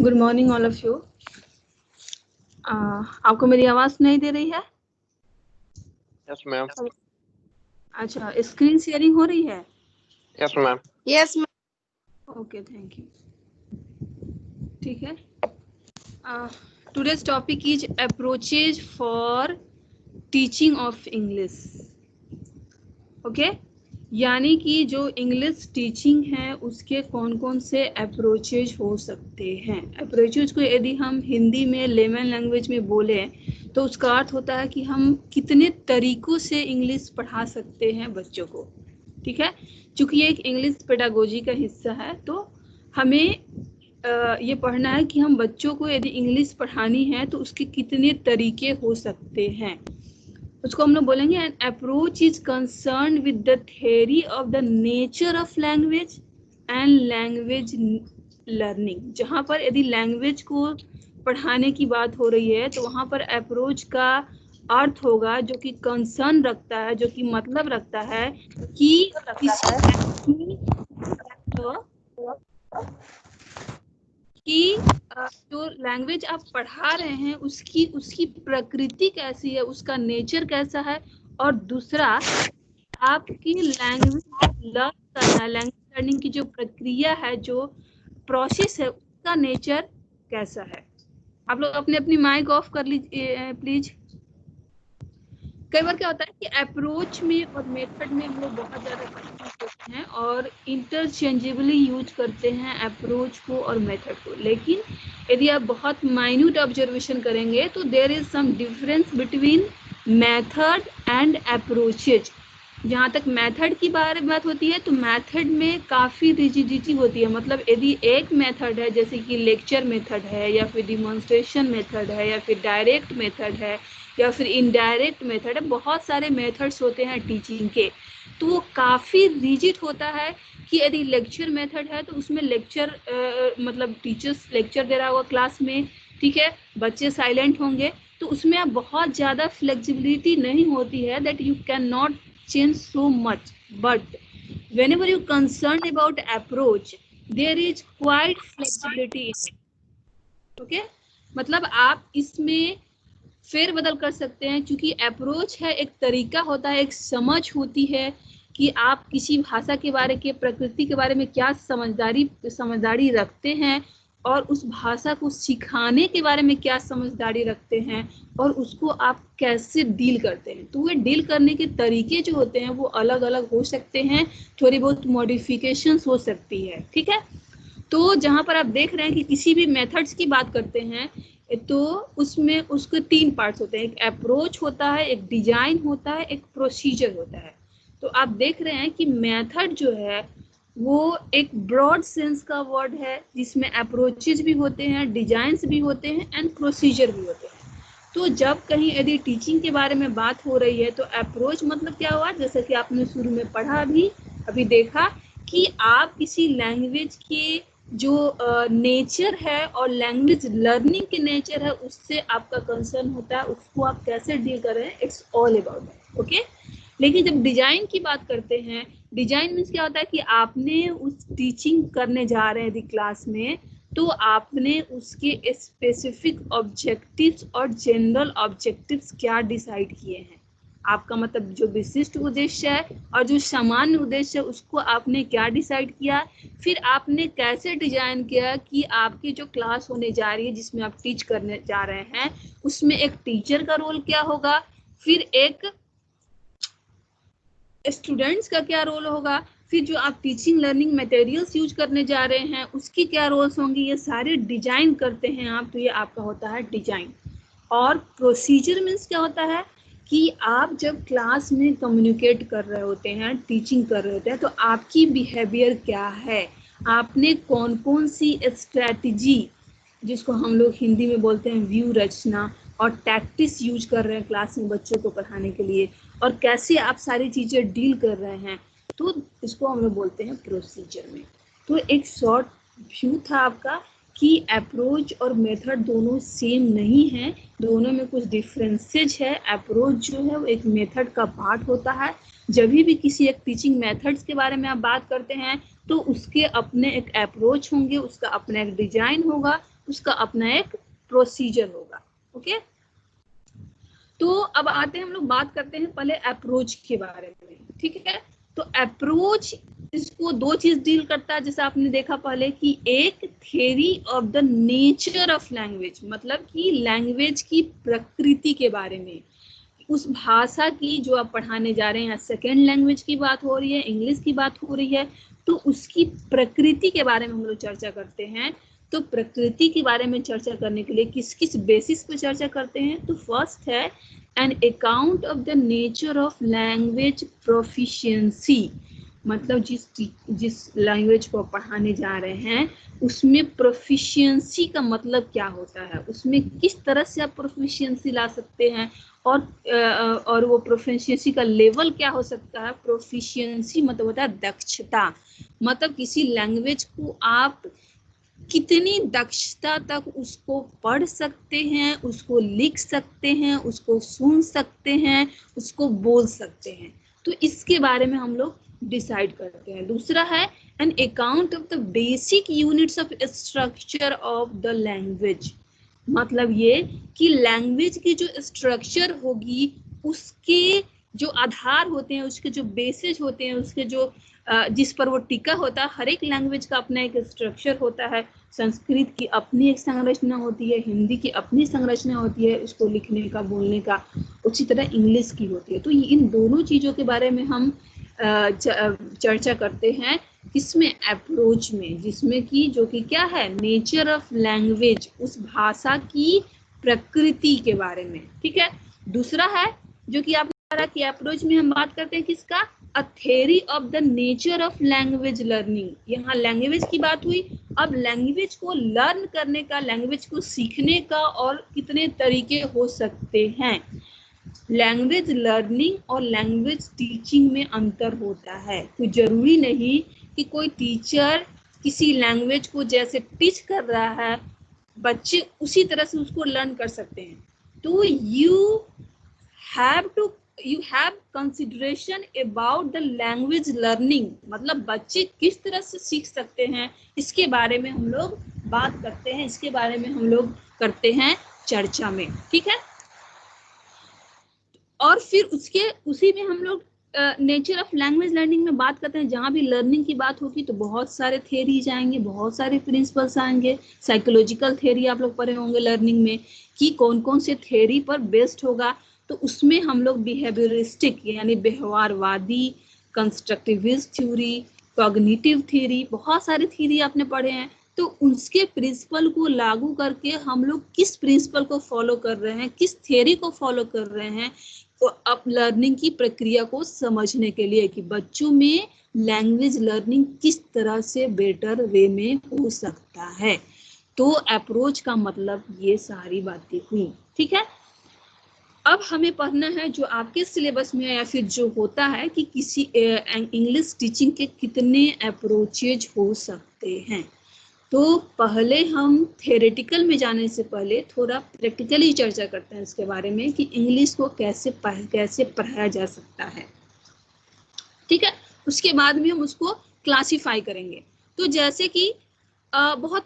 Good morning all of you. आपको मेरी आवाज नहीं दे रही है? Yes ma'am. अच्छा, स्क्रीन शेयरिंग हो रही है? Yes ma'am. Yes ma'am. Okay, thank you. ठीक है। Today's topic is approaches for teaching of English. Okay, यानी कि जो इंग्लिश टीचिंग है उसके कौन कौन से अप्रोचेज हो सकते हैं। अप्रोचेज को यदि हम हिंदी में लेमन लैंग्वेज में बोले तो उसका अर्थ होता है कि हम कितने तरीकों से इंग्लिश पढ़ा सकते हैं बच्चों को। ठीक है, चूंकि ये एक इंग्लिश पेडागोजी का हिस्सा है तो हमें ये पढ़ना है कि हम बच्चों को यदि इंग्लिश पढ़ानी है तो उसके कितने तरीके हो सकते हैं। उसको हम लोग बोलेंगे an approach is concern with the theory of the nature of language and language learning. जहाँ पर यदि लैंग्वेज को पढ़ाने की बात हो रही है तो वहाँ पर अप्रोच का अर्थ होगा जो कि कंसर्न रखता है, जो कि मतलब रखता है कि जो लैंग्वेज आप पढ़ा रहे हैं उसकी प्रकृति कैसी है, उसका नेचर कैसा है, और दूसरा आपकी लैंग्वेज लर्न करना, लैंग्वेज लर्निंग की जो प्रक्रिया है, जो प्रोसेस है, उसका नेचर कैसा है। आप लोग अपने अपनी माइक ऑफ कर लीजिए प्लीज। कई बार क्या होता है कि अप्रोच में और मेथड में हम लोग बहुत ज़्यादा कंफ्यूज होते हैं और इंटरचेंजेबली यूज करते हैं अप्रोच को और मेथड को। लेकिन यदि आप बहुत माइन्यूट ऑब्जर्वेशन करेंगे तो there is some difference between method and approaches. जहाँ तक मेथड की बात होती है तो मेथड में काफ़ी रिजिडिटी होती है। मतलब यदि एक मेथड है जैसे कि लेक्चर मेथड है या फिर डिमॉन्स्ट्रेशन मेथड है या फिर डायरेक्ट मेथड है या फिर इनडायरेक्ट मेथड है, बहुत सारे मेथड्स होते हैं टीचिंग के, तो वो काफ़ी रिजिड होता है कि यदि लेक्चर मेथड है तो उसमें लेक्चर मतलब टीचर्स लेक्चर दे रहा होगा क्लास में, ठीक है, बच्चे साइलेंट होंगे, तो उसमें अब बहुत ज़्यादा फ्लेक्सिबिलिटी नहीं होती है, that you can not change so much. But whenever you concerned about approach, there is quite flexibility in it. Okay? मतलब आप इसमें फेर बदल कर सकते हैं, क्योंकि अप्रोच है, एक तरीका होता है, एक समझ होती है कि आप किसी भाषा के बारे के प्रकृति के बारे में क्या समझदारी रखते हैं और उस भाषा को सिखाने के बारे में क्या समझदारी रखते हैं और उसको आप कैसे डील करते हैं। तो वे डील करने के तरीके जो होते हैं वो अलग अलग हो सकते हैं, थोड़ी बहुत मॉडिफिकेशंस हो सकती है। ठीक है, तो जहाँ पर आप देख रहे हैं कि किसी भी मेथड्स की बात करते हैं तो उसमें उसके 3 पार्ट्स होते हैं, एक अप्रोच होता है, एक डिजाइन होता है, एक प्रोसीजर होता है। तो आप देख रहे हैं कि मेथड जो है वो एक ब्रॉड सेंस का वर्ड है जिसमें अप्रोचेज भी होते हैं, डिजाइंस भी होते हैं एंड प्रोसीजर भी होते हैं। तो जब कहीं यदि टीचिंग के बारे में बात हो रही है तो अप्रोच मतलब क्या हुआ, जैसे कि आपने शुरू में पढ़ा अभी देखा कि आप किसी लैंग्वेज के जो नेचर है और लैंग्वेज लर्निंग के नेचर है उससे आपका कंसर्न होता है, उसको आप कैसे डील कर रहे हैं, it's all about that. Okay, लेकिन जब डिजाइन की बात करते हैं, डिजाइन मीन्स क्या होता है कि आपने उस टीचिंग करने जा रहे हैं यदि क्लास में तो आपने उसके स्पेसिफिक ऑब्जेक्टिव्स और जनरल ऑब्जेक्टिव्स क्या डिसाइड किए हैं। आपका मतलब जो विशिष्ट उद्देश्य है और जो सामान्य उद्देश्य है उसको आपने क्या डिसाइड किया, फिर आपने कैसे डिजाइन किया कि आपकी जो क्लास होने जा रही है जिसमें आप टीच करने जा रहे हैं उसमें एक टीचर का रोल क्या होगा, फिर एक स्टूडेंट्स का क्या रोल होगा, फिर जो आप टीचिंग लर्निंग मटेरियल्स यूज करने जा रहे हैं उसकी क्या रोल्स होंगी, ये सारे डिजाइन करते हैं आप, तो ये आपका होता है डिजाइन। और प्रोसीजर मीन्स क्या होता है कि आप जब क्लास में कम्युनिकेट कर रहे होते हैं, टीचिंग कर रहे होते हैं, तो आपकी बिहेवियर क्या है, आपने कौन कौन सी स्ट्रैटेजी, जिसको हम लोग हिंदी में बोलते हैं व्यू रचना, और टैक्टिक्स यूज कर रहे हैं क्लास में बच्चों को पढ़ाने के लिए, और कैसे आप सारी चीज़ें डील कर रहे हैं, तो इसको हम लोग बोलते हैं प्रोसीजर में। तो एक शॉर्ट व्यू था आपका कि अप्रोच और मेथड दोनों सेम नहीं है, दोनों में कुछ डिफरेंसेज है। अप्रोच जो है वो एक मेथड का पार्ट होता है। जब भी किसी एक टीचिंग मेथड्स के बारे में आप बात करते हैं तो उसके अपने एक अप्रोच होंगे, उसका अपना एक डिजाइन होगा, उसका अपना एक प्रोसीजर होगा। ओके, तो अब आते हैं, हम लोग बात करते हैं पहले अप्रोच के बारे में। ठीक है, तो अप्रोच इसको दो चीज डील करता है, जैसे आपने देखा पहले कि एक theory of the nature of language, मतलब कि लैंग्वेज की प्रकृति के बारे में, उस भाषा की जो आप पढ़ाने जा रहे हैं, सेकेंड लैंग्वेज की बात हो रही है, इंग्लिश की बात हो रही है, तो उसकी प्रकृति के बारे में हम लोग चर्चा करते हैं। तो प्रकृति के बारे में चर्चा करने के लिए किस किस बेसिस पे चर्चा करते हैं, तो फर्स्ट है an account of the nature of language proficiency, मतलब जिस लैंग्वेज को पढ़ाने जा रहे हैं उसमें प्रोफिशिएंसी का मतलब क्या होता है, उसमें किस तरह से आप प्रोफिशिएंसी ला सकते हैं, और वो प्रोफिशिएंसी का लेवल क्या हो सकता है। प्रोफिशिएंसी मतलब होता है दक्षता, मतलब किसी लैंग्वेज को आप कितनी दक्षता तक उसको पढ़ सकते हैं, उसको लिख सकते हैं, उसको सुन सकते हैं, उसको बोल सकते हैं, तो इसके बारे में हम लोग डिसाइड करते हैं। दूसरा है an account of the basic units of structure of the language, मतलब ये कि लैंग्वेज की जो स्ट्रक्चर होगी, उसके जो आधार होते हैं, उसके जो बेसिस होते हैं, उसके जो जिस पर वो टिका होता है, हर एक लैंग्वेज का अपना एक स्ट्रक्चर होता है। संस्कृत की अपनी एक संरचना होती है, हिंदी की अपनी संरचना होती है उसको लिखने का, बोलने का, उसी तरह इंग्लिश की होती है। तो इन दोनों चीज़ों के बारे में हम चर्चा करते हैं, किसमें, अप्रोच में, जिसमें कि जो कि क्या है, नेचर ऑफ लैंग्वेज, उस भाषा की प्रकृति के बारे में। ठीक है, दूसरा है जो कि आपने कहा कि अप्रोच में हम बात करते हैं किसका, a theory of the nature of language learning. यहाँ लैंग्वेज की बात हुई, अब लैंग्वेज को लर्न करने का, लैंग्वेज को सीखने का और कितने तरीके हो सकते हैं। लैंग्वेज लर्निंग और लैंग्वेज टीचिंग में अंतर होता है। कोई जरूरी नहीं कि कोई टीचर किसी लैंग्वेज को जैसे टीच कर रहा है, बच्चे उसी तरह से उसको लर्न कर सकते हैं। तो you have consideration about the language learning, मतलब बच्चे किस तरह से सीख सकते हैं, इसके बारे में हम लोग बात करते हैं, इसके बारे में हम लोग करते हैं चर्चा में। ठीक है, और फिर उसी में हम लोग नेचर ऑफ लैंग्वेज लर्निंग में बात करते हैं। जहाँ भी लर्निंग की बात होगी तो बहुत सारे थ्योरीज आएंगे, बहुत सारे प्रिंसिपल्स आएंगे। साइकोलॉजिकल थ्योरी आप लोग पढ़े होंगे लर्निंग में कि कौन कौन से थ्योरी पर बेस्ड होगा, तो उसमें हम लोग बिहेवियरिस्टिक यानी व्यवहारवादी, कंस्ट्रक्टिविस्ट थ्योरी, कॉग्निटिव थ्योरी, बहुत सारे थ्योरी आपने पढ़े हैं। तो उसके प्रिंसिपल को लागू करके हम लोग किस प्रिंसिपल को फॉलो कर रहे हैं, किस थ्योरी को फॉलो कर रहे हैं, तो अब लर्निंग की प्रक्रिया को समझने के लिए कि बच्चों में लैंग्वेज लर्निंग किस तरह से बेटर वे में हो सकता है। तो अप्रोच का मतलब ये सारी बातें हुई। ठीक है, अब हमें पढ़ना है जो आपके सिलेबस में या फिर जो होता है कि किसी इंग्लिश टीचिंग के कितने अप्रोचेज हो सकते हैं। तो पहले हम थ्योरेटिकल में जाने से पहले थोड़ा प्रैक्टिकली चर्चा करते हैं इसके बारे में कि इंग्लिश को कैसे पढ़ाया जा सकता है। ठीक है, उसके बाद में हम उसको क्लासिफाई करेंगे। तो जैसे कि बहुत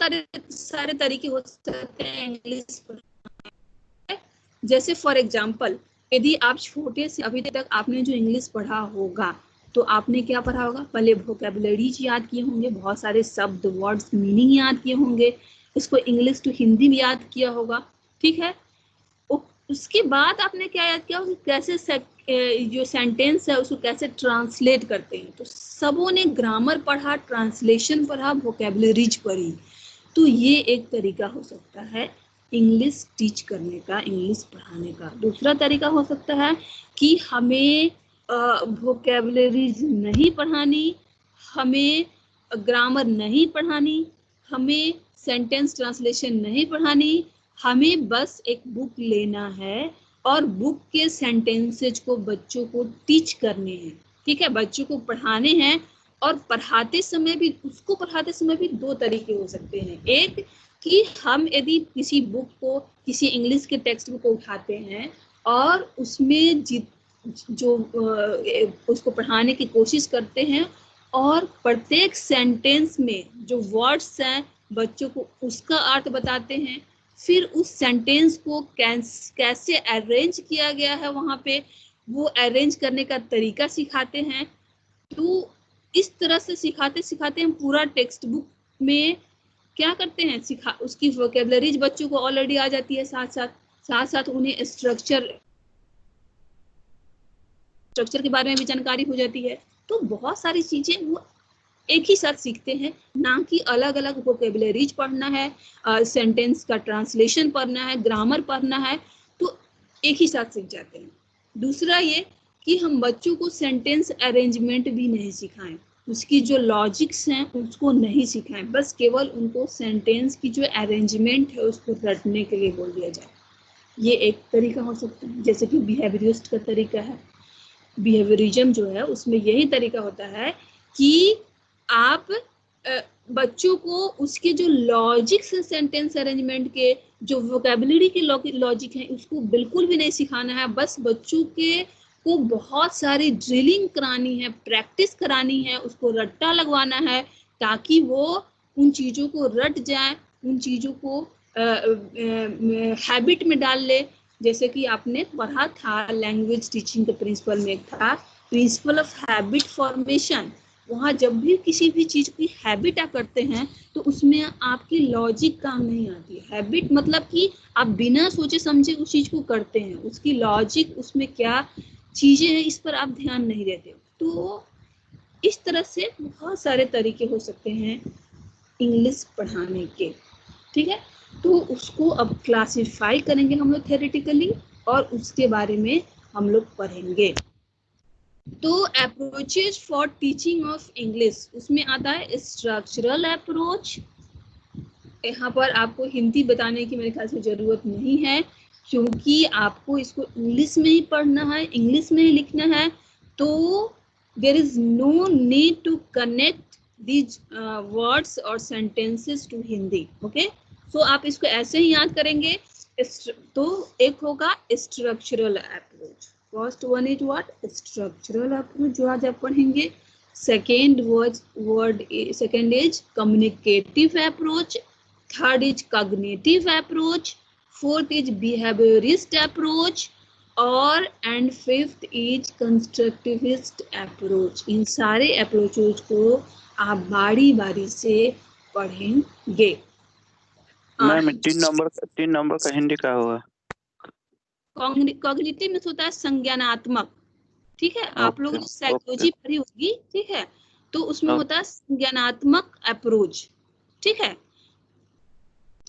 सारे तरीके हो सकते हैं इंग्लिश पढ़ाने। जैसे फॉर एग्जाम्पल, यदि आप छोटे से अभी तक आपने जो इंग्लिश पढ़ा होगा, तो आपने क्या पढ़ा होगा, पहले वोकैबुलरीज याद किए होंगे, बहुत सारे शब्द, वर्ड्स, मीनिंग याद किए होंगे, इसको इंग्लिश टू हिंदी में याद किया होगा। ठीक है, उसके बाद आपने क्या याद किया होगा, कैसे जो सेंटेंस है उसको कैसे ट्रांसलेट करते हैं। तो सबों ने ग्रामर पढ़ा, ट्रांसलेशन पढ़ा, वोकैबुलरीज पढ़ी। तो ये एक तरीका हो सकता है इंग्लिश टीच करने का, इंग्लिश पढ़ाने का। दूसरा तरीका हो सकता है कि हमें वोकैबुलरीज नहीं पढ़ानी, हमें ग्रामर नहीं पढ़ानी, हमें सेंटेंस ट्रांसलेशन नहीं पढ़ानी, हमें बस एक बुक लेना है और बुक के सेंटेंसेज को बच्चों को टीच करने हैं। ठीक है, बच्चों को पढ़ाने हैं, और पढ़ाते समय भी दो तरीके हो सकते हैं। एक कि हम यदि किसी बुक को, किसी इंग्लिश के टेक्स्ट बुक को उठाते हैं और उसमें जो उसको पढ़ाने की कोशिश करते हैं, और प्रत्येक सेंटेंस में जो वर्ड्स हैं बच्चों को उसका अर्थ बताते हैं, फिर उस सेंटेंस को कैसे अरेंज किया गया है वहां पे वो अरेंज करने का तरीका सिखाते हैं। तो इस तरह से सिखाते सिखाते हम पूरा टेक्स्ट बुक में क्या करते हैं, उसकी वोकेबलरीज बच्चों को ऑलरेडी आ जाती है, साथ साथ उन्हें स्ट्रक्चर के बारे में भी जानकारी हो जाती है। तो बहुत सारी चीजें वो एक ही साथ सीखते हैं, ना कि अलग अलग वोकेबलरीज पढ़ना है, सेंटेंस का ट्रांसलेशन पढ़ना है, ग्रामर पढ़ना है, तो एक ही साथ सीख जाते हैं। दूसरा ये कि हम बच्चों को सेंटेंस अरेंजमेंट भी नहीं सिखाएं, उसकी जो लॉजिक्स हैं उसको नहीं सिखाएं, बस केवल उनको सेंटेंस की जो अरेंजमेंट है उसको रटने के लिए बोल दिया जाए। ये एक तरीका हो सकता है। जैसे कि बिहेवियरिस्ट का तरीका है, बिहेवियरिज्म जो है उसमें यही तरीका होता है कि आप बच्चों को उसके जो लॉजिक्स है सेंटेंस अरेंजमेंट के, जो वोकेबलरी के लॉजिक है उसको बिल्कुल भी नहीं सिखाना है, बस बच्चों के को बहुत सारी ड्रिलिंग करानी है, प्रैक्टिस करानी है, उसको रट्टा लगवाना है ताकि वो उन चीज़ों को रट जाए, उन चीज़ों को हैबिट में डाल ले। जैसे कि आपने पढ़ा था लैंग्वेज टीचिंग के प्रिंसिपल में, एक था प्रिंसिपल ऑफ हैबिट फॉर्मेशन। वहाँ जब भी किसी भी चीज़ की हैबिट आप करते हैं तो उसमें आपकी लॉजिक काम नहीं आती है। हैबिट मतलब कि आप बिना सोचे समझे उस चीज़ को करते हैं, उसकी लॉजिक, उसमें क्या चीज़ें हैं इस पर आप ध्यान नहीं देते। तो इस तरह से बहुत सारे तरीके हो सकते हैं इंग्लिश पढ़ाने के, ठीक है। तो उसको अब क्लासिफाई करेंगे हम लोग थ्योरेटिकली और उसके बारे में हम लोग पढ़ेंगे। तो approaches for teaching of English, उसमें आता है स्ट्रक्चरल अप्रोच। यहाँ पर आपको हिंदी बताने की मेरे ख्याल से जरूरत नहीं है, क्योंकि आपको इसको इंग्लिश में ही पढ़ना है, इंग्लिश में ही लिखना है। तो there is no need to connect these words और sentences to Hindi. Okay, so आप इसको ऐसे ही याद करेंगे। तो एक होगा structural approach, first one is what, structural approach, जो आज आप पढ़ेंगे। Second is communicative approach, third is cognitive approach, fourth is behaviourist approach, और and fifth is constructivist approach. इन सारे अप्रोचेस को आप बारी बारी से पढ़ेंगे। मैम 3 नंबर का हिंदी क्या होगा? कॉग्निटिव में होता है संज्ञानात्मक, ठीक है। आप लोग साइकोलॉजी पढ़ी होगी, ठीक है, तो उसमें होता है संज्ञानात्मक अप्रोच, ठीक है।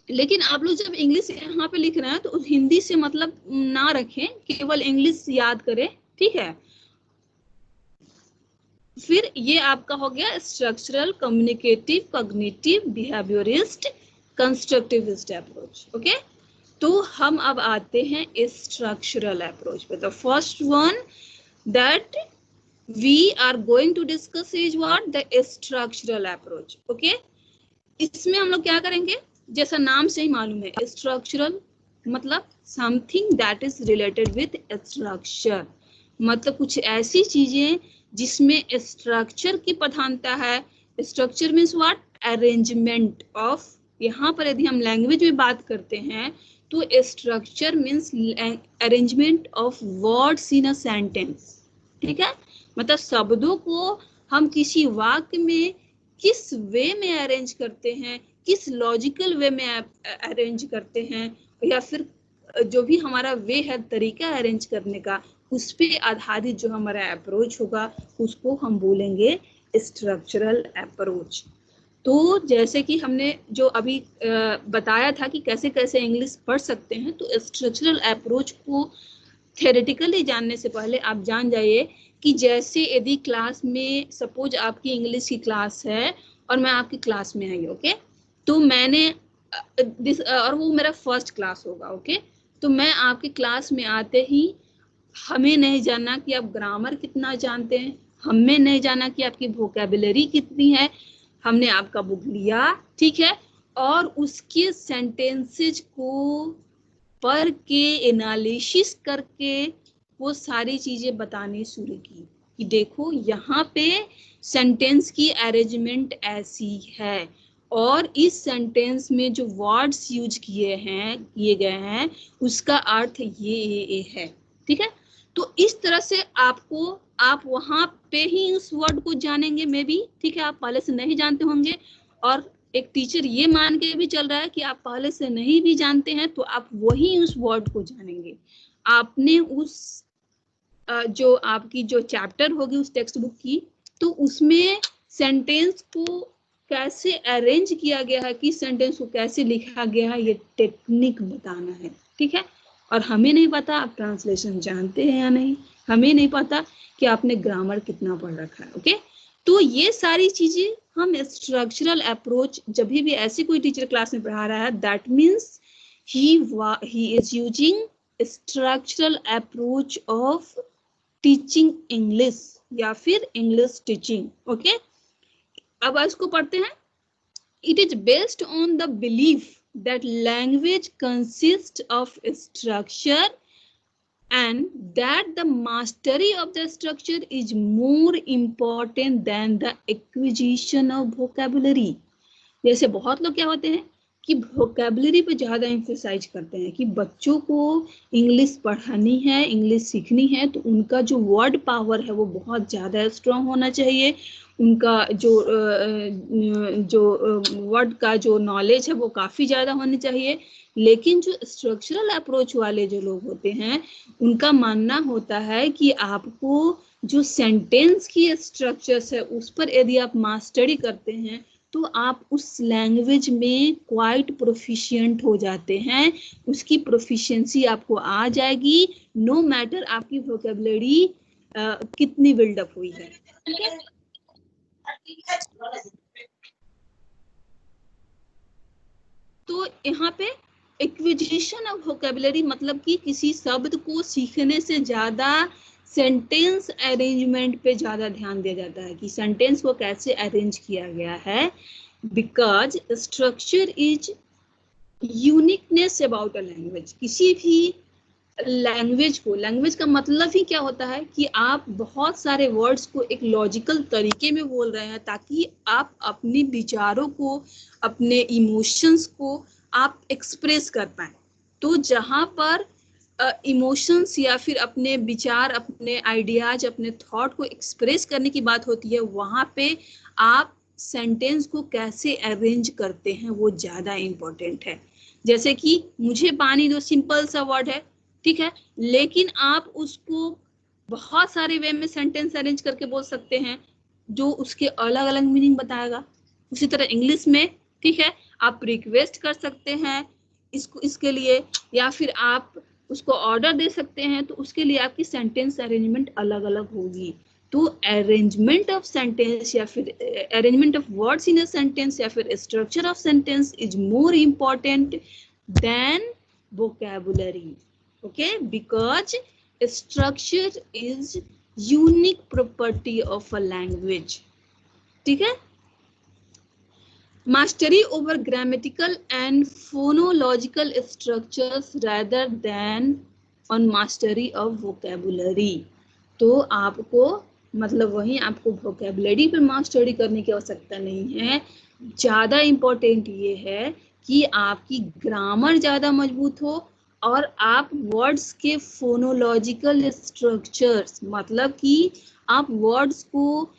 लेकिन आप लोग जब इंग्लिश यहाँ पे लिख रहे हैं तो हिंदी से मतलब ना रखें, केवल इंग्लिश याद करें, ठीक है। फिर ये आपका हो गया structural, communicative, cognitive, behaviourist, constructivist approach. Okay, तो हम अब आते हैं स्ट्रक्चरल अप्रोच पे। The first one that we are going to discuss is what, the structural approach. Okay, इसमें हम लोग क्या करेंगे, जैसा नाम से ही मालूम है, स्ट्रक्चरल मतलब something that is related with structure, मतलब कुछ ऐसी चीजें जिसमें स्ट्रक्चर की प्रधानता है। Structure means what, arrangement of. यहाँ पर यदि हम लैंग्वेज में बात करते हैं तो structure means arrangement of words in a sentence, ठीक है। मतलब शब्दों को हम किसी वाक्य में किस वे में अरेंज करते हैं, किस लॉजिकल वे में अरेंज करते हैं, या फिर जो भी हमारा वे है, तरीका अरेंज करने का, उस पे आधारित जो हमारा अप्रोच होगा उसको हम बोलेंगे स्ट्रक्चरल अप्रोच। तो जैसे कि हमने जो अभी बताया था कि कैसे कैसे इंग्लिश पढ़ सकते हैं, तो स्ट्रक्चरल अप्रोच को थ्योरेटिकली जानने से पहले आप जान जाइए कि जैसे यदि क्लास में, सपोज आपकी इंग्लिश की क्लास है और मैं आपकी क्लास में आई, ओके, तो मैंने और वो मेरा फर्स्ट क्लास होगा, ओके, तो मैं आपकी क्लास में आते ही हमें नहीं जानना कि आप ग्रामर कितना जानते हैं, हमें नहीं जाना कि आपकी वोकैबुलरी कितनी है, हमने आपका बुक लिया, ठीक है, और उसके सेंटेंसेज को पढ़ के एनालिसिस करके वो सारी चीजें बताने शुरू की कि देखो यहाँ पे सेंटेंस की अरेंजमेंट ऐसी है और इस सेंटेंस में जो वर्ड्स यूज किए गए हैं उसका अर्थ ये है। ठीक है, तो इस तरह से आप वहां पे ही उस वर्ड को जानेंगे मे बी। ठीक है, आप पहले से नहीं जानते होंगे और एक टीचर ये मान के भी चल रहा है कि आप पहले से नहीं भी जानते हैं तो आप वही उस वर्ड को जानेंगे। आपने उस जो आपकी जो चैप्टर होगी उस टेक्स्ट बुक की, तो उसमें सेंटेंस को कैसे अरेंज किया गया है, किस सेंटेंस को कैसे लिखा गया है, ये टेक्निक बताना है। ठीक है, और हमें नहीं पता आप ट्रांसलेशन जानते हैं या नहीं, हमें नहीं पता कि आपने ग्रामर कितना पढ़ रखा है। ओके, तो ये सारी चीजें हम स्ट्रक्चरल अप्रोच, जब भी ऐसी कोई टीचर क्लास में पढ़ा रहा है, that means he is using structural approach of teaching English या फिर इंग्लिश टीचिंग। ओके, अब इसको पढ़ते हैं। It is based on the belief that language consists of structure and that the mastery of the structure is more important than the acquisition of vocabulary। जैसे बहुत लोग क्या होते हैं कि वोकेबलरी पे ज्यादा एम्फेसाइज करते हैं कि बच्चों को इंग्लिश पढ़ानी है, इंग्लिश सीखनी है, तो उनका जो वर्ड पावर है वो बहुत ज्यादा स्ट्रांग होना चाहिए, उनका जो वर्ड का जो नॉलेज है वो काफी ज्यादा होनी चाहिए। लेकिन जो स्ट्रक्चरल अप्रोच वाले जो लोग होते हैं उनका मानना होता है कि आपको जो सेंटेंस की स्ट्रक्चर्स है उस पर यदि आप मास्टरी करते हैं तो आप उस लैंग्वेज में क्वाइट प्रोफिशिएंट हो जाते हैं, उसकी प्रोफिशिएंसी आपको आ जाएगी, नो मैटर आपकी वोकेबलरी कितनी बिल्डअप हुई है। ठीक है, तो यहाँ पे एक्विजिशन ऑफ वोकेबलरी मतलब कि किसी शब्द को सीखने से ज्यादा सेंटेंस अरेंजमेंट पे ज्यादा ध्यान दिया जाता है कि सेंटेंस को कैसे अरेंज किया गया है, because structure is uniqueness about a language. किसी भी लैंग्वेज को, लैंग्वेज का मतलब ही क्या होता है कि आप बहुत सारे वर्ड्स को एक लॉजिकल तरीके में बोल रहे हैं ताकि आप अपने विचारों को, अपने इमोशंस को आप एक्सप्रेस कर पाए। तो जहां पर इमोशंस या फिर अपने विचार, अपने आइडियाज, अपने थॉट को एक्सप्रेस करने की बात होती है, वहां पे आप सेंटेंस को कैसे अरेंज करते हैं वो ज्यादा इंपॉर्टेंट है। जैसे कि मुझे पानी दो, सिंपल सा वर्ड है, ठीक है, लेकिन आप उसको बहुत सारे वे में सेंटेंस अरेंज करके बोल सकते हैं जो उसके अलग अलग मीनिंग बताएगा। उसी तरह इंग्लिश में, ठीक है, आप रिक्वेस्ट कर सकते हैं इसके लिए, या फिर आप उसको ऑर्डर दे सकते हैं, तो उसके लिए आपकी सेंटेंस अरेंजमेंट अलग अलग होगी। तो अरेंजमेंट ऑफ सेंटेंस या फिर arrangement of words in a sentence या फिर structure of sentence is more important then vocabulary, okay, because structure is unique property of a language। ठीक है, mastery over grammatical and phonological structures rather than on mastery of vocabulary। तो आपको मतलब वही आपको vocabulary पर मास्टरी करने की आवश्यकता नहीं है, ज्यादा इम्पोर्टेंट ये है कि आपकी ग्रामर ज्यादा मजबूत हो और आप वर्ड्स के फोनोलॉजिकल स्ट्रक्चर्स, मतलब कि आप वर्ड्स को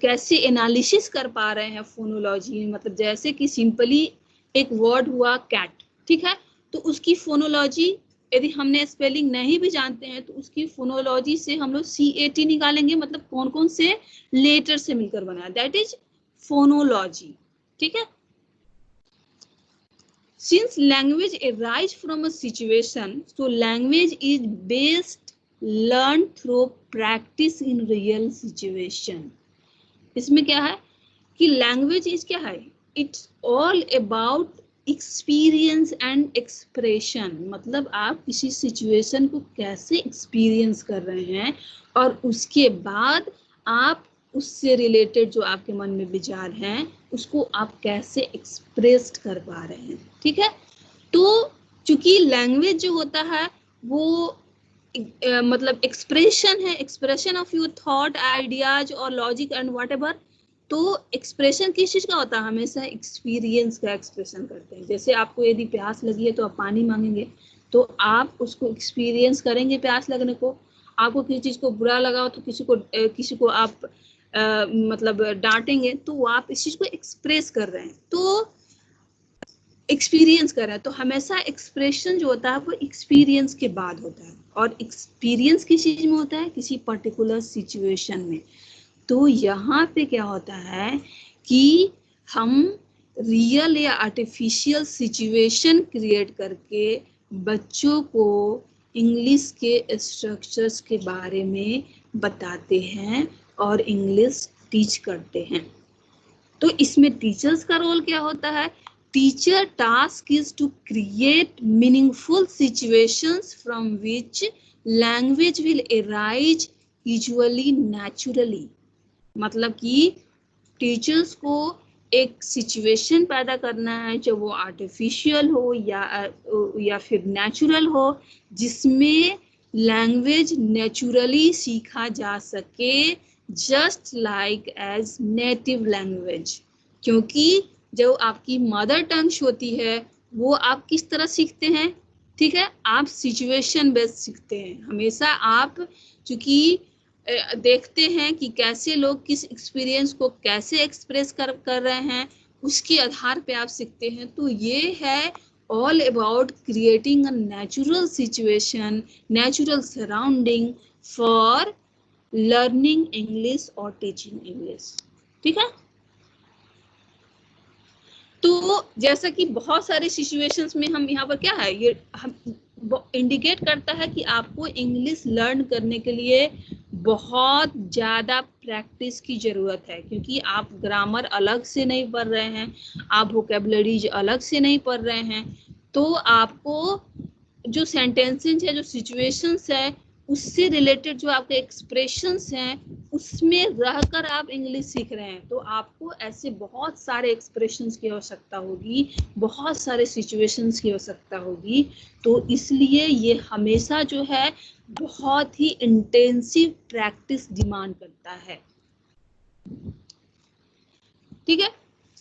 कैसे एनालिसिस कर पा रहे हैं फोनोलॉजी, मतलब जैसे कि सिंपली एक वर्ड हुआ कैट, ठीक है, तो उसकी फोनोलॉजी यदि हमने स्पेलिंग नहीं भी जानते हैं तो उसकी फोनोलॉजी से हम लोग CAT निकालेंगे, मतलब कौन कौन से लेटर से मिलकर बना, दैट इज फोनोलॉजी। ठीक है, since language arise from a situation, so language is best learned through practice in real situation। इसमें क्या है कि लैंग्वेज इज क्या है, it's all about experience and expression, मतलब आप किसी सिचुएशन को कैसे एक्सपीरियंस कर रहे हैं और उसके बाद आप उससे रिलेटेड जो आपके मन में विचार हैं उसको आप कैसे एक्सप्रेस कर पा रहे हैं। ठीक है, तो चूंकि लैंग्वेज जो होता है वो मतलब एक्सप्रेशन है, expression of your thought, ideas और लॉजिक एंड व्हाटएवर, तो एक्सप्रेशन किस चीज का होता है? हमेशा एक्सपीरियंस का एक्सप्रेशन करते हैं। जैसे आपको यदि प्यास लगी है तो आप पानी मांगेंगे, तो आप उसको एक्सपीरियंस करेंगे प्यास लगने को। आपको किसी चीज को बुरा लगा हो तो किसी को आप मतलब डांटेंगे, तो आप इस चीज को एक्सप्रेस कर रहे हैं, तो एक्सपीरियंस कर रहा है। तो हमेशा एक्सप्रेशन जो होता है वो एक्सपीरियंस के बाद होता है, और एक्सपीरियंस किस चीज में होता है? किसी पर्टिकुलर सिचुएशन में। तो यहाँ पे क्या होता है कि हम रियल या आर्टिफिशियल सिचुएशन क्रिएट करके बच्चों को इंग्लिश के स्ट्रक्चर्स के बारे में बताते हैं और इंग्लिश टीच करते हैं। तो इसमें टीचर्स का रोल क्या होता है? Teacher task is to create meaningful situations from which language will arise usually naturally. मतलब कि टीचर्स को एक सिचुएशन पैदा करना है, जो वो आर्टिफिशियल हो या फिर नेचुरल हो, जिसमें लैंग्वेज नेचुरली सीखा जा सके, just like as native language. क्योंकि जो आपकी मदर टंग होती है वो आप किस तरह सीखते हैं? ठीक है, आप सिचुएशन बेस्ड सीखते हैं। हमेशा आप चूंकि देखते हैं कि कैसे लोग किस एक्सपीरियंस को कैसे एक्सप्रेस कर रहे हैं, उसके आधार पे आप सीखते हैं। तो ये है all about creating a natural situation, natural surrounding for learning English और टीचिंग इंग्लिश। ठीक है, तो जैसा कि बहुत सारे सिचुएशंस में हम यहाँ पर क्या है, ये हम इंडिकेट करता है कि आपको इंग्लिश लर्न करने के लिए बहुत ज़्यादा प्रैक्टिस की ज़रूरत है, क्योंकि आप ग्रामर अलग से नहीं पढ़ रहे हैं, आप वोकेबलरीज अलग से नहीं पढ़ रहे हैं। तो आपको जो सेंटेंसेस है, जो सिचुएशंस है, उससे रिलेटेड जो आपके एक्सप्रेशंस हैं, उसमें रहकर आप इंग्लिश सीख रहे हैं। तो आपको ऐसे बहुत सारे एक्सप्रेशंस की आवश्यकता होगी, बहुत सारे सिचुएशंस की आवश्यकता होगी। तो इसलिए ये हमेशा जो है बहुत ही इंटेंसिव प्रैक्टिस डिमांड करता है। ठीक है,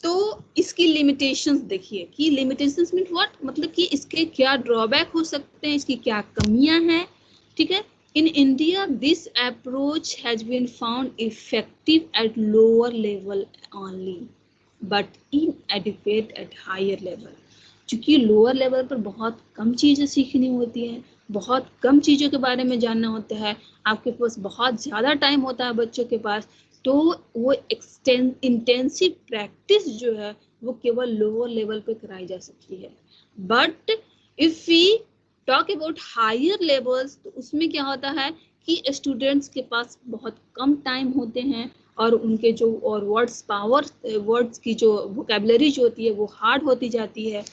तो इसकी लिमिटेशंस देखिए कि लिमिटेशंस मीन व्हाट, मतलब कि इसके क्या ड्रॉबैक हो सकते हैं, इसकी क्या कमियां हैं। ठीक है, in India this approach has been found effective at lower level only but inadequate at higher level। क्योंकि लोअर लेवल पर बहुत कम चीजें सीखनी होती हैं, बहुत कम चीजों के बारे में जानना होता है, आपके पास बहुत ज्यादा टाइम होता है बच्चों के पास, तो वो इंटेंसिव प्रैक्टिस जो है वो केवल लोअर लेवल पे कराई जा सकती है। But if we talk about higher levels, तो उसमें क्या होता है कि स्टूडेंट्स के पास बहुत कम टाइम होते हैं, और उनके जो और वर्ड्स की जो वोकेबलरी जो होती है वो हार्ड होती जाती है।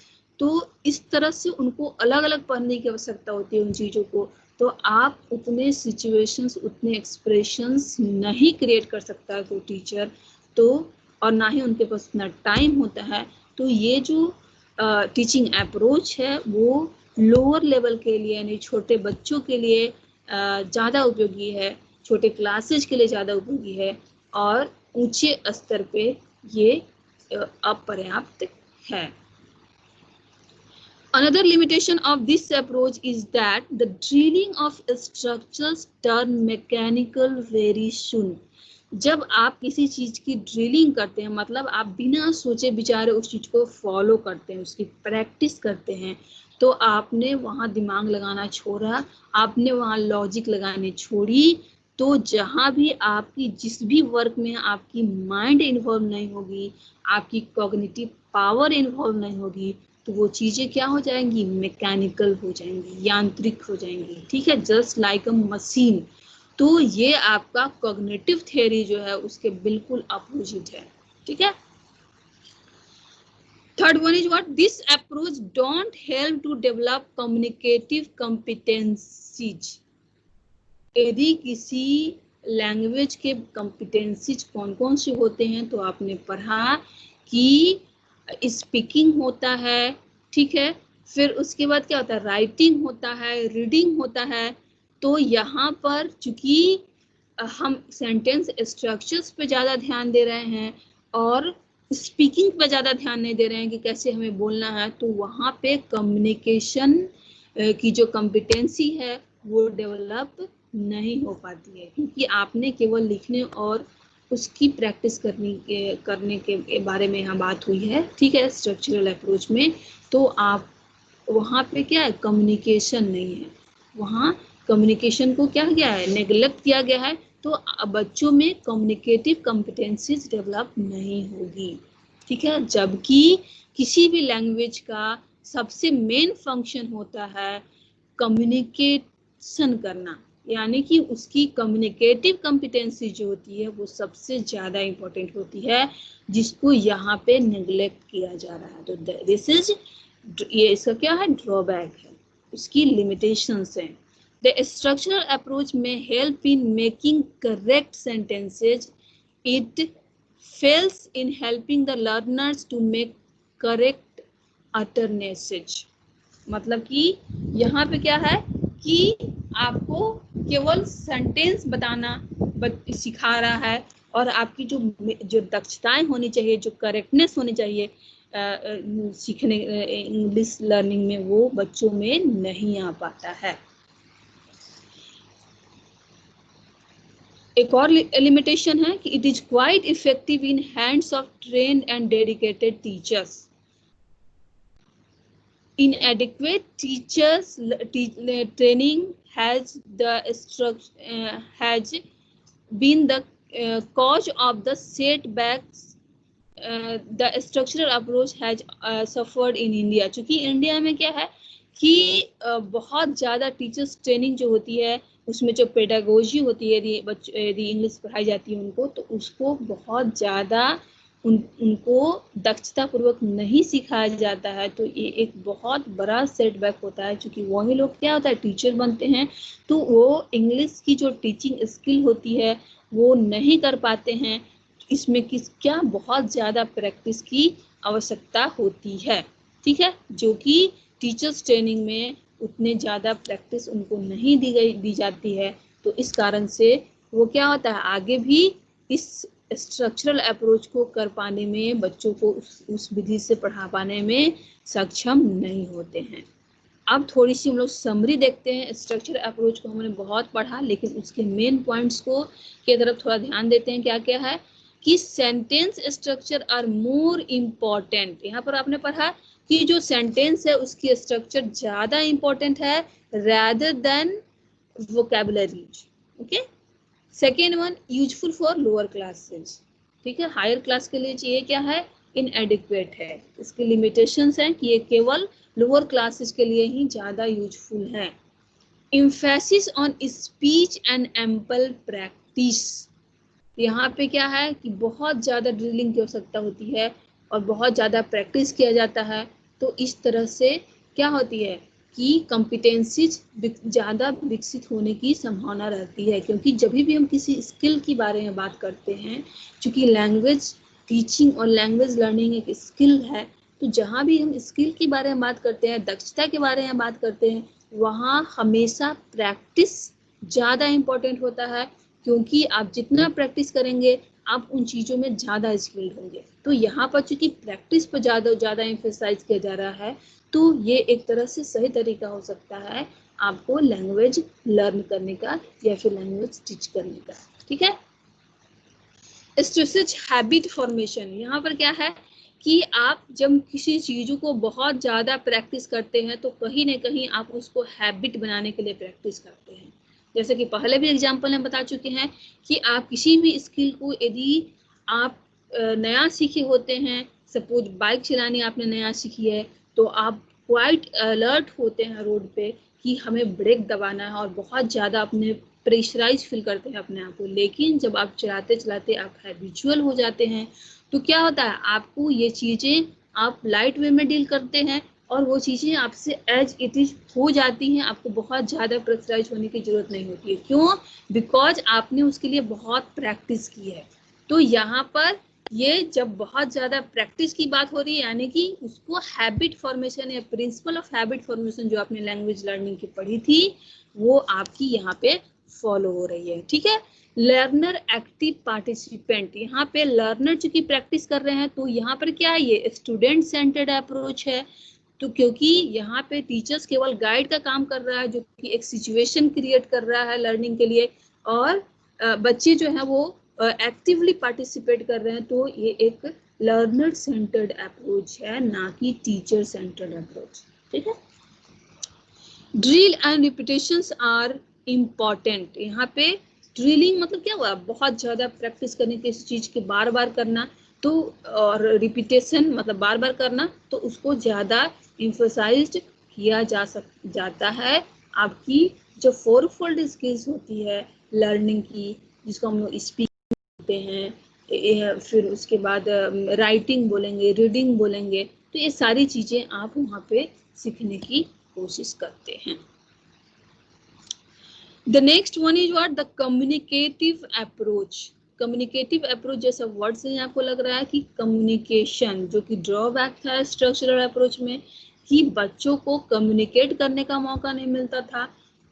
तो इस तरह से उनको अलग अलग पढ़ने की आवश्यकता होती है उन चीज़ों को। तो आप उतने सिचुएशंस, उतने एक्सप्रेशंस नहीं क्रिएट कर सकता है कोई टीचर, तो और ना ही उनके पास उतना टाइम होता है। तो ये जो टीचिंग अप्रोच है वो लोअर लेवल के लिए यानी छोटे बच्चों के लिए ज़्यादा उपयोगी है, छोटे क्लासेज के लिए ज़्यादा उपयोगी है, और ऊंचे स्तर पे ये अपर्याप्त है। Another limitation of this approach is that the drilling of structures turn mechanical very soon। जब आप किसी चीज की ड्रिलिंग करते हैं, मतलब आप बिना सोचे विचारे उस चीज को फॉलो करते हैं, उसकी प्रैक्टिस करते हैं, तो आपने वहाँ दिमाग लगाना छोड़ा, आपने वहाँ लॉजिक लगाने छोड़ी। तो जहाँ भी आपकी जिस भी वर्क में आपकी माइंड इन्वॉल्व नहीं होगी, आपकी कॉग्निटिव पावर इन्वॉल्व नहीं होगी, तो वो चीज़ें क्या हो जाएंगी? मैकेनिकल हो जाएंगी, यांत्रिक हो जाएंगी। ठीक है, जस्ट लाइक अ मशीन। तो ये आपका कॉग्निटिव थ्योरी जो है उसके बिल्कुल अपोजिट है। ठीक है, third one is what, this approach don't help to develop communicative competencies. यदि किसी लैंग्वेज के कॉम्पिटेंसीज कौन कौन से होते हैं, तो आपने पढ़ा कि स्पीकिंग होता है, ठीक है, फिर उसके बाद क्या होता है? राइटिंग होता है, रीडिंग होता है। तो यहाँ पर चूंकि हम सेंटेंस स्ट्रक्चर्स पे ज़्यादा ध्यान दे रहे हैं और स्पीकिंग पे ज़्यादा ध्यान नहीं दे रहे हैं कि कैसे हमें बोलना है, तो वहाँ पे कम्युनिकेशन की जो कॉम्पिटेंसी है वो डेवलप नहीं हो पाती है, क्योंकि आपने केवल लिखने और उसकी प्रैक्टिस करने के बारे में यहाँ बात हुई है, ठीक है, स्ट्रक्चरल अप्रोच में। तो आप वहाँ पे क्या है, कम्युनिकेशन नहीं है, वहाँ कम्युनिकेशन को क्या किया है, नेग्लेक्ट किया गया है। तो बच्चों में कम्युनिकेटिव कॉम्पिटेंसीज डेवलप नहीं होगी, ठीक है। जबकि किसी भी लैंग्वेज का सबसे मेन फंक्शन होता है कम्युनिकेशन करना, यानी कि उसकी कम्युनिकेटिव कॉम्पिटेंसी जो होती है वो सबसे ज़्यादा इम्पोर्टेंट होती है, जिसको यहाँ पे नेग्लेक्ट किया जा रहा है। तो दिस इज, ये इसका क्या है, ड्रॉबैक है, इसकी लिमिटेशंस हैं। The structural approach may help in making correct sentences. It fails in helping the learners to make correct utterances. मतलब कि यहाँ पे क्या है कि आपको केवल सेंटेंस बताना सिखा रहा है, और आपकी जो दक्षताएं होनी चाहिए, जो करेक्टनेस होनी चाहिए सीखने इंग्लिश लर्निंग में, वो बच्चों में नहीं आ पाता है। एक और लिमिटेशन है कि it is quite effective in hands of trained and dedicated teachers. Inadequate teachers training has been the cause of the setbacks the structural approach has suffered in India। चूँकि इंडिया में क्या है कि बहुत ज़्यादा टीचर्स ट्रेनिंग जो होती है, उसमें जो पेडागोजी होती है, यदि इंग्लिश पढ़ाई जाती है उनको, तो उसको बहुत ज़्यादा उनको दक्षता पूर्वक नहीं सिखाया जाता है। तो ये एक बहुत बड़ा सेटबैक होता है, क्योंकि वही लोग क्या होता है, टीचर बनते हैं, तो वो इंग्लिश की जो टीचिंग स्किल होती है वो नहीं कर पाते हैं। इसमें क्या बहुत ज़्यादा प्रैक्टिस की आवश्यकता होती है, ठीक है, जो कि टीचर्स ट्रेनिंग में उतने ज़्यादा प्रैक्टिस उनको नहीं दी जाती है। तो इस कारण से वो क्या होता है, आगे भी इस स्ट्रक्चरल अप्रोच को कर पाने में, बच्चों को उस विधि से पढ़ा पाने में सक्षम नहीं होते हैं। अब थोड़ी सी हम लोग समरी देखते हैं। स्ट्रक्चरल अप्रोच को हमने बहुत पढ़ा, लेकिन उसके मेन पॉइंट्स को के तरफ थोड़ा ध्यान देते हैं। क्या क्या है कि sentence structure are more important. यहाँ पर आपने पढ़ा कि जो सेंटेंस है उसकी स्ट्रक्चर ज़्यादा इम्पोर्टेंट है rather than vocabulary। Okay, second one, useful for lower classes, ठीक है, हायर क्लास के लिए ये क्या है, इनएडिक्वेट है। इसकी लिमिटेशंस हैं कि ये केवल लोअर क्लासेस के लिए ही ज़्यादा यूजफुल है। Emphasis on speech and ample practice. यहाँ पे क्या है कि बहुत ज़्यादा ड्रिलिंग की आवश्यकता होती है और बहुत ज़्यादा प्रैक्टिस किया जाता है। तो इस तरह से क्या होती है कि कॉम्पिटेंसीज ज़्यादा विकसित होने की संभावना रहती है, क्योंकि जब भी हम किसी स्किल के बारे में बात करते हैं, चूँकि लैंग्वेज टीचिंग और लैंग्वेज लर्निंग एक स्किल है, तो जहाँ भी हम स्किल के बारे में बात करते हैं, दक्षता के बारे में बात करते हैं, वहाँ हमेशा प्रैक्टिस ज़्यादा इम्पोर्टेंट होता है, क्योंकि आप जितना प्रैक्टिस करेंगे आप उन चीज़ों में ज़्यादा स्किल्ड होंगे। तो यहाँ पर चूँकि प्रैक्टिस पर ज़्यादा एम्फेसाइज किया जा रहा है, तो ये एक तरह से सही तरीका हो सकता है आपको लैंग्वेज लर्न करने का या फिर लैंग्वेज टीच करने का, ठीक है। Stresses habit formation. यहाँ पर क्या है कि आप जब किसी चीज़ों को बहुत ज़्यादा प्रैक्टिस करते हैं, तो कहीं ना कहीं आप उसको हैबिट बनाने के लिए प्रैक्टिस करते हैं। जैसे कि पहले भी एग्जाम्पल हम बता चुके हैं कि आप किसी भी स्किल को यदि आप नया सीखे होते हैं, सपोज बाइक चलानी आपने नया सीखी है, तो आप क्वाइट अलर्ट होते हैं रोड पे कि हमें ब्रेक दबाना है और बहुत ज़्यादा अपने प्रेशराइज फील करते हैं अपने आप को। लेकिन जब आप चलाते चलाते आप हैबिचुअल हो जाते हैं, तो क्या होता है, आपको ये चीज़ें आप लाइट वे में डील करते हैं और वो चीज़ें आपसे एज इट इज हो जाती हैं। आपको बहुत ज़्यादा प्रेशराइज होने की ज़रूरत नहीं होती है। क्यों? बिकॉज आपने उसके लिए बहुत प्रैक्टिस की है। तो यहाँ पर ये जब बहुत ज़्यादा प्रैक्टिस की बात हो रही है, यानी कि उसको हैबिट फॉर्मेशन या प्रिंसिपल ऑफ हैबिट फॉर्मेशन जो आपने लैंग्वेज लर्निंग की पढ़ी थी, वो आपकी यहाँ पे फॉलो हो रही है, ठीक है। लर्नर एक्टिव पार्टिसिपेंट, यहाँ पे लर्नर चूंकि प्रैक्टिस कर रहे हैं तो यहाँ पर क्या है, ये स्टूडेंट सेंटर्ड अप्रोच है। तो क्योंकि यहाँ पे टीचर्स केवल गाइड का काम कर रहा है, जो कि एक सिचुएशन क्रिएट कर रहा है लर्निंग के लिए, और बच्चे जो है वो एक्टिवली पार्टिसिपेट कर रहे हैं, तो ये एक लर्नर सेंटर्ड अप्रोच है, ना कि टीचर सेंटर्ड अप्रोच। ठीक है। Drill and repetitions are important. यहाँ पे ड्रिलिंग मतलब क्या हुआ, बहुत ज्यादा प्रैक्टिस करने किसी चीज की बार बार करना, तो और रिपीटेशन मतलब बार बार करना, तो उसको ज्यादा इम्फोसाइज्ड किया जाता है। आपकी जो फोरफोल्ड स्किल्स होती है लर्निंग की, जिसको हम लोग स्पीकिंग बोलते हैं, फिर उसके बाद राइटिंग बोलेंगे, रीडिंग बोलेंगे, तो ये सारी चीजें आप वहाँ पे सीखने की कोशिश करते हैं। The next one is what? The communicative approach. Communicative approach जैसा वर्ड से आपको लग रहा है कि कम्युनिकेशन, जो कि ड्रॉबैक था स्ट्रक्चरल अप्रोच में, कि बच्चों को कम्युनिकेट करने का मौका नहीं मिलता था,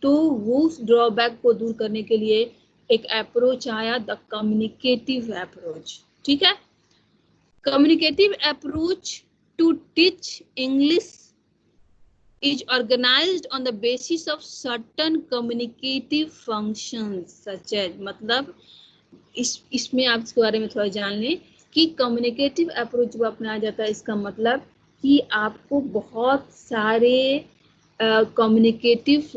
तो वो उस ड्रॉबैक को दूर करने के लिए एक अप्रोच आया, द कम्युनिकेटिव अप्रोच। ठीक है। Communicative approach to teach English is organized on the basis of certain communicative functions such as, मतलब इसमें आप इसके बारे में थोड़ा जान लें कि कम्युनिकेटिव अप्रोच जब अपनाया जाता है, इसका मतलब कि आपको बहुत सारे कम्युनिकेटिव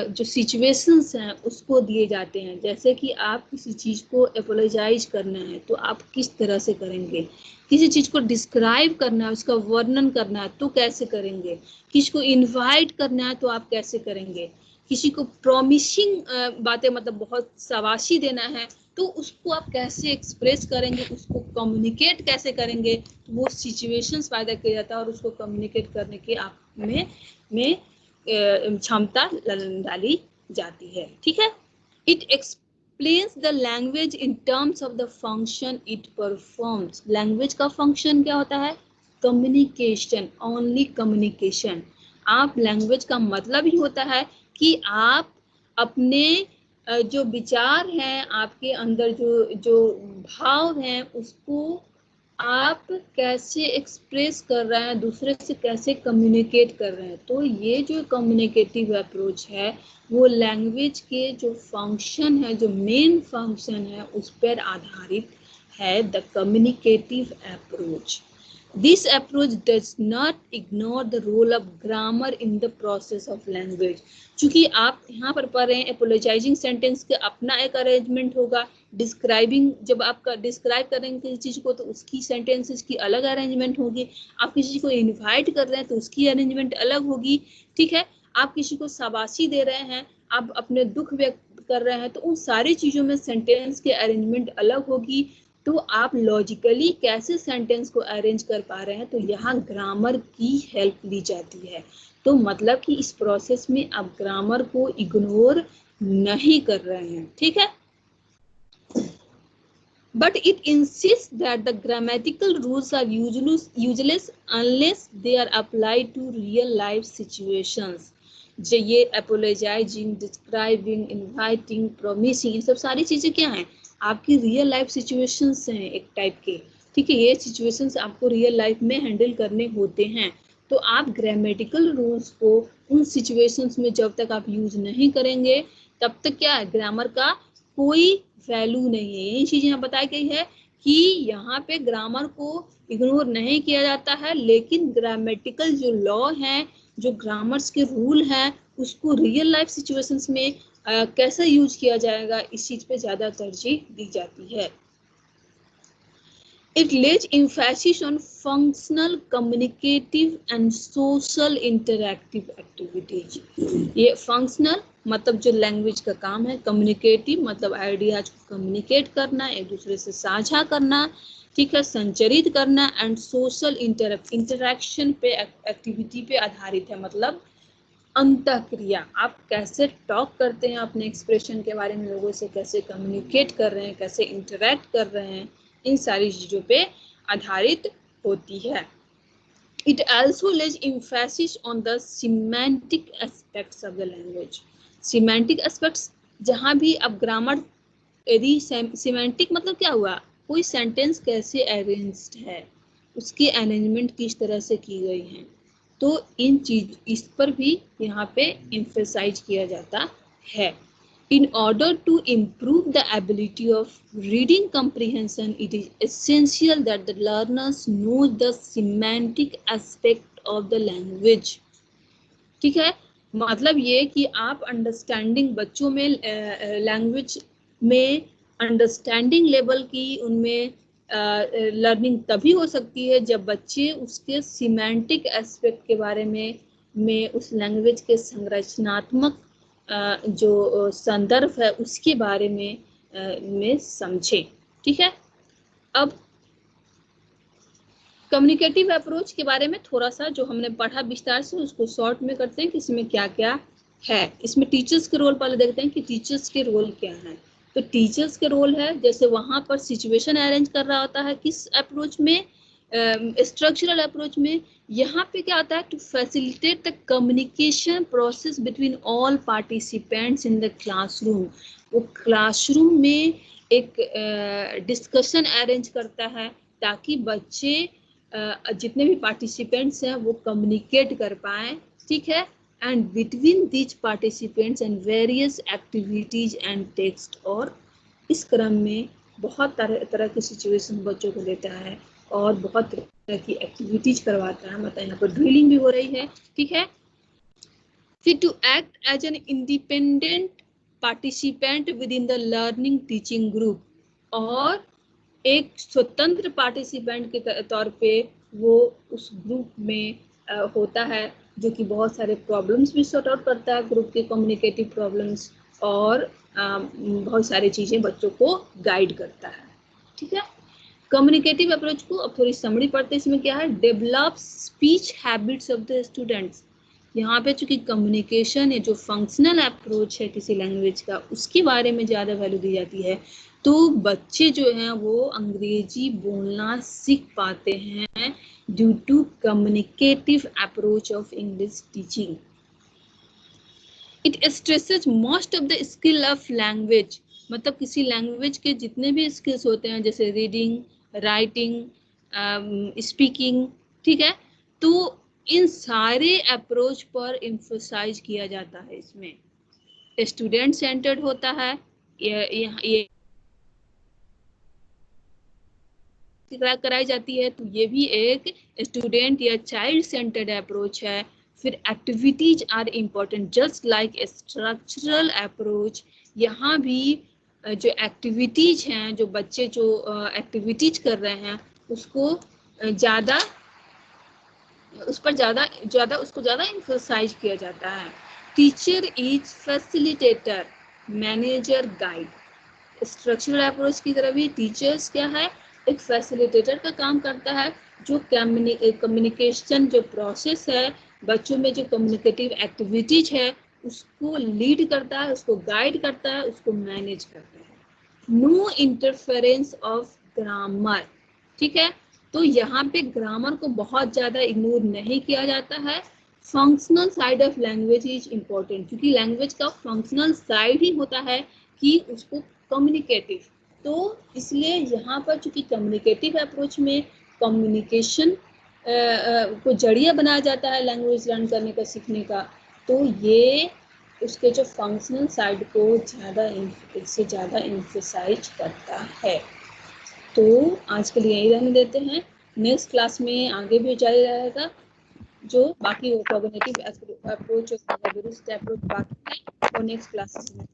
जो सिचुएशंस हैं उसको दिए जाते हैं। जैसे कि आप किसी चीज़ को एपोलोजाइज करना है तो आप किस तरह से करेंगे, किसी चीज़ को डिस्क्राइब करना है, उसका वर्णन करना है तो कैसे करेंगे, किसी को इनवाइट करना है तो आप कैसे करेंगे, किसी को प्रॉमिसिंग बातें मतलब बहुत शाबाशी देना है तो उसको आप कैसे एक्सप्रेस करेंगे, उसको कम्युनिकेट कैसे करेंगे, तो वो सिचुएशंस पैदा किया जाता है और उसको कम्युनिकेट करने के आप में क्षमता डाली जाती है। ठीक है। It explains the language in terms of the function it performs. Language का फंक्शन क्या होता है? Communication, only communication. आप लैंग्वेज का मतलब ही होता है कि आप अपने जो विचार हैं, आपके अंदर जो भाव हैं, उसको आप कैसे एक्सप्रेस कर रहे हैं, दूसरे से कैसे कम्युनिकेट कर रहे हैं। तो ये जो कम्युनिकेटिव अप्रोच है वो लैंग्वेज के जो फंक्शन है, जो मेन फंक्शन है, उस पर आधारित है, the communicative approach. This approach does not ignore the role of grammar in the process of language. चूंकि आप यहाँ पर पढ़ रहे हैं एपोलोजाइजिंग सेंटेंस का अपना एक अरेंजमेंट होगा, डिस्क्राइबिंग जब आप डिस्क्राइब करेंगे किसी चीज को तो उसकी सेंटेंसेस की अलग अरेंजमेंट होगी, आप किसी को इनवाइट कर रहे हैं तो उसकी अरेंजमेंट अलग होगी। ठीक है। आप किसी को शाबाशी दे रहे हैं, आप अपने दुख व्यक्त कर रहे हैं, तो उन सारी चीजों में सेंटेंस के अरेंजमेंट अलग होगी। तो आप लॉजिकली कैसे सेंटेंस को अरेंज कर पा रहे हैं, तो यहाँ ग्रामर की हेल्प ली जाती है। तो मतलब कि इस प्रोसेस में आप ग्रामर को इग्नोर नहीं कर रहे हैं। ठीक है। But it insists that the grammatical rules are useless unless they are applied to real life situations. जो ये apologizing, describing, inviting, promising, ये सब सारी चीजें क्या हैं? आपकी रियल लाइफ सिचुएशंस हैं एक टाइप के। ठीक है। ये सिचुएशंस आपको रियल लाइफ में हैंडल करने होते हैं। तो आप ग्रामेटिकल रूल्स को उन सिचुएशंस में जब तक आप यूज नहीं करेंगे तब तक क्या है, ग्रामर का कोई वैल्यू नहीं है। यही चीज यहाँ बताई गई है कि यहाँ पे ग्रामर को इग्नोर नहीं किया जाता है, लेकिन ग्रामेटिकल जो लॉ है, जो ग्रामर्स के रूल हैं, उसको रियल लाइफ सिचुएशंस में कैसे यूज किया जाएगा, इस चीज पे ज्यादा तरजीह दी जाती है। It lays emphasis on functional, communicative and social interactive activities. ये functional मतलब जो लैंग्वेज का काम है, कम्युनिकेटिव मतलब आइडियाज को कम्युनिकेट करना, एक दूसरे से साझा करना, ठीक है, संचरित करना, एंड सोशल इंटरेक्शन पे एक्टिविटी पे आधारित है, मतलब अंतःक्रिया। आप कैसे टॉक करते हैं अपने एक्सप्रेशन के बारे में, लोगों से कैसे कम्युनिकेट कर रहे हैं, कैसे इंटरेक्ट कर रहे हैं, इन सारी चीजों पे आधारित होती है। It also lays emphasis on the semantic aspects of the language. Semantic aspects, जहाँ भी आप ग्रामर यदि सिमेंटिक मतलब क्या हुआ, कोई सेंटेंस कैसे अरेंज्ड है, उसकी अरेंजमेंट किस तरह से की गई है, तो इस पर भी यहाँ पे एम्फेसाइज किया जाता है. In order to improve the ability of reading comprehension, it is essential that the learners know the semantic aspect of the language. ठीक है, मतलब ये कि आप अंडरस्टैंडिंग बच्चों में लैंग्वेज में अंडरस्टैंडिंग लेवल की उनमें लर्निंग तभी हो सकती है जब बच्चे उसके सिमेंटिक एस्पेक्ट के बारे में उस लैंग्वेज के संरचनात्मक जो संदर्भ है उसके बारे में समझे. ठीक है, अब कम्युनिकेटिव अप्रोच के बारे में थोड़ा सा जो हमने पढ़ा विस्तार से उसको शॉर्ट में करते हैं कि इसमें क्या क्या है. इसमें टीचर्स के रोल पहले देखते हैं कि टीचर्स के रोल क्या है. तो टीचर्स के रोल है जैसे वहां पर सिचुएशन अरेंज कर रहा होता है किस अप्रोच में, स्ट्रक्चरल अप्रोच में. यहाँ पे क्या होता है, to facilitate the communication process between all participants in the classroom. वो क्लासरूम में एक डिस्कशन अरेंज करता है ताकि बच्चे जितने भी पार्टिसिपेंट्स हैं वो कम्युनिकेट कर पाए. ठीक है, and between these participants and various activities and text. और इस क्रम में बहुत तरह की सिचुएशन बच्चों को देता है और बहुत तरह की एक्टिविटीज करवाता है. मतलब यहाँ पर ड्रिलिंग भी हो रही है. ठीक है, फिर to act as an independent participant within the learning teaching group. और एक स्वतंत्र पार्टिसिपेंट के तौर पे वो उस ग्रुप में होता है जो कि बहुत सारे प्रॉब्लम्स भी सॉर्ट आउट करता है, ग्रुप के कम्युनिकेटिव प्रॉब्लम्स, और बहुत सारी चीज़ें बच्चों को गाइड करता है. ठीक है, कम्युनिकेटिव अप्रोच को अब थोड़ी समरी पढ़ते हैं. इसमें क्या है, develop speech habits of the students. यहाँ पे चूंकि कम्युनिकेशन है जो फंक्शनल अप्रोच है किसी लैंग्वेज का, उसके बारे में ज़्यादा वैल्यू दी जाती है. तो बच्चे जो हैं वो अंग्रेजी बोलना सीख पाते हैं due to communicative approach of English teaching. It stresses most of the skill of language. मतलब किसी लैंग्वेज के जितने भी स्किल्स होते हैं जैसे रीडिंग, राइटिंग, स्पीकिंग. ठीक है, तो इन सारे अप्रोच पर एम्फसाइज किया जाता है. इसमें स्टूडेंट सेंटर्ड होता है, ये कराई जाती है, तो ये भी एक स्टूडेंट या चाइल्ड सेंटर्ड अप्रोच है. फिर activities are important just like structural approach. यहाँ भी जो एक्टिविटीज हैं, जो बच्चे जो एक्टिविटीज कर रहे हैं उसको उसको ज़्यादा एम्फसाइज किया जाता है. Teacher is facilitator, manager, guide. Structural approach की तरह भी टीचर्स क्या है, एक फैसिलिटेटर का काम करता है जो कम्युनिकेशन जो प्रोसेस है, बच्चों में जो कम्युनिकेटिव एक्टिविटीज है उसको लीड करता है, उसको गाइड करता है, उसको मैनेज करता है. No interference of grammar. ठीक है, तो यहाँ पे ग्रामर को बहुत ज़्यादा इग्नोर नहीं किया जाता है. Functional side of language is important, क्योंकि लैंग्वेज का फंक्शनल साइड ही होता है कि उसको कम्युनिकेटिव. तो इसलिए यहाँ पर चूंकि कम्युनिकेटिव अप्रोच में कम्युनिकेशन को जरिया बनाया जाता है लैंग्वेज लर्न करने का, सीखने का, तो ये उसके जो फंक्शनल साइड को इससे ज़्यादा एम्फसाइज करता है. तो आज के लिए यही रहने देते हैं. नेक्स्ट क्लास में आगे भी जारी रहेगा जो बाकी कॉग्निटिव अप्रोच और अप्रोच बाकी है, और नेक्स्ट क्लास में